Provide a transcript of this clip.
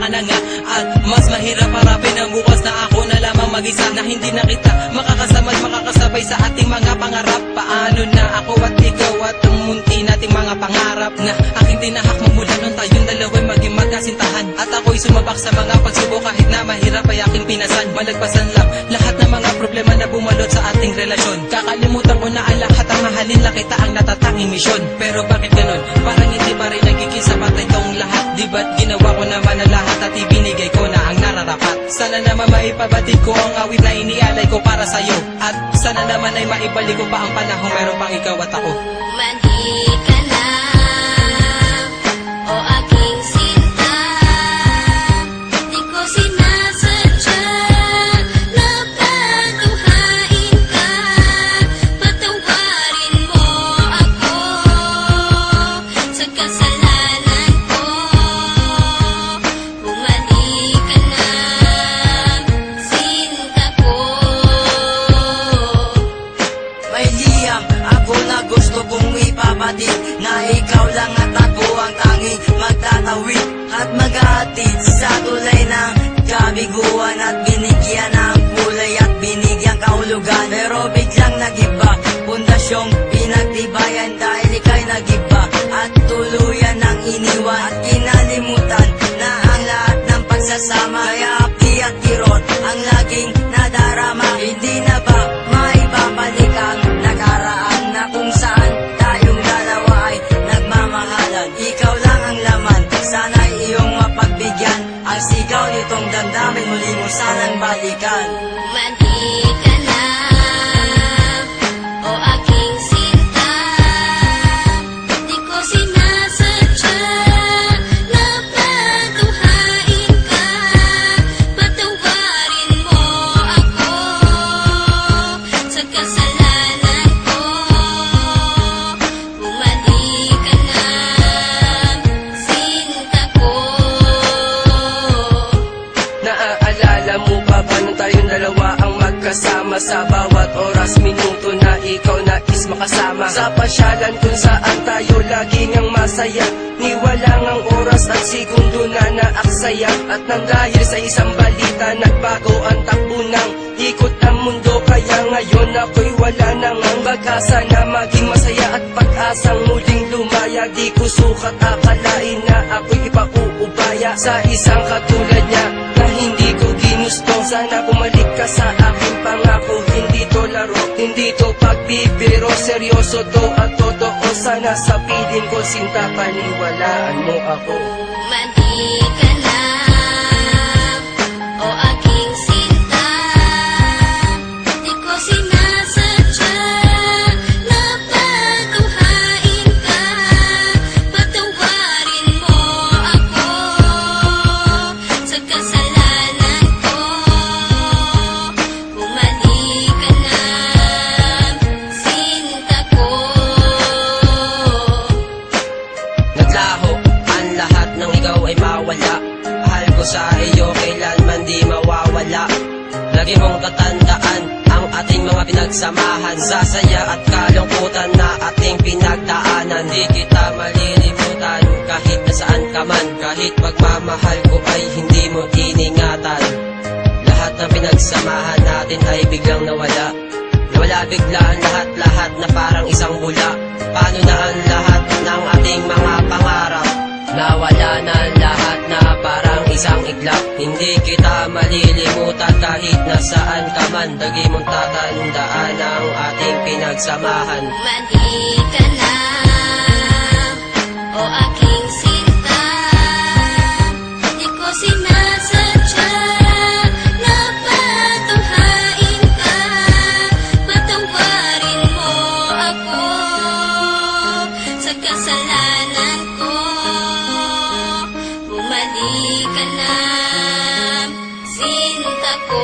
ka na nga. At mas mahirap harapin ang bukas na ako na lamang mag-isa, na hindi na kita makakasama at makakasabay sa ating mga pangarap. Paano na ako at ikaw at ang munti nating mga pangarap na aking tinahak mula nung tayong dalawa'y maging magkasintahan. At ako'y sumabak sa mga pagsubok kahit na mahirap ay aking pinasan. Malagpasan lang lahat ng mga problema na bumalot sa ating relasyon. Kakalimutan ko na ang lahat, ang mahalin lang kita ang natatanging misyon. Pero bakit ganun? Parang hindi pa rin nagiging sapat itong lahat. Di ba't ginawa ko naman ang lahat at ibinigay ko na ang nararapat? Sana naman maipabatid ko ang awit na inialay ko para sa'yo. At sana naman ay maibalik ko pa ang panahon meron pang ikaw at ako. Mandi ka na, o aking sinta. Di ko sinasadya na patuhain ka. Patawarin mo ako sa kasalanan ko. Bumalik ka na, sinta ko. May liyam ako na gusto kong ipabatid, na ikaw lang at ako ang tanging magtatawid at maghahatid sa tulay ng kabiguan, at binigyan ng kulay at binigyan kahulugan. Pero biglang nagiba, pundasyong pinagtibayan dahil ika'y nagiba at tuluyan ng iniwan, at kinalimutan na ang lahat ng pagsasama. Kaya hapdi at kirot ang laging nadarama. Hindi na ba maibabalik ang nakaraan na kung saan tayong dalawa ay nagmamahalan? Ikaw lang ang laman, sana'y iyong mapagbigyan. Ang sigaw nitong damdamin, muli mo sanang balikan. Mandi ka na, o aking sinta. Di ko sinasadya na patuhain ka. Patawarin mo ako sa kasalanan ko. Bumalik ka na, sinta ko. Naaalala mo pa ba nung tayong dalawa ang magkasama? Sa bawat oras, minuto na ikaw nais makasama. Sa pasyalan kung saan tayo laging ang masaya, niwalang ang oras at segundo na naaksaya. At nang dahil sa isang balita, nagbago ang takbo ng ikot ang mundo. Kaya ngayon ako'y wala nang ang pag-asa na maging masaya at pag-asang muling lumaya. Di ko sukat akalain na ako'y ipauubaya sa isang katulad niya na hindi ko ginusto. Sana bumalik ka sa aking pangako. Hindi to laro, hindi to pagbibiro, seryoso to at totoo. Sana sa piling ko, sinta, paniwalaan mo ako. Mandi ka na, o aking sinta. Di ko sinasadya na patuhain ka. Patawarin mo ako sa kasalanan ko. Bumalik ka na, sinta ko. Naglaho ang lahat ng ikaw ay mawala. Mahal ko sa iyo kailanman di mawawala. Lagi mong tatandaan ang ating mga pinagsamahan, sa saya at kalungkutan na ating pinagdaanan. Di kita malilimutan kahit nasaan ka man. Kahit pagmamahal ko ay hindi mo iningatan. Lahat ng pinagsamahan natin ay biglang nawala. Nawala bigla ang lahat-lahat na parang isang bula. Paano na ang lahat ng ating mga pangarap? Nawala na ang lahat na parang isang iglap. Hindi kita malilimutan kahit nasaan ka man. Lagi mong tatandaan ang ating pinagsamahan. Mandi ka na, o aking sinta. Di ko sinasadya na patuhain ka. Patawarin mo ako sa kasalanan ko. Bumalik ka na, sinta ko.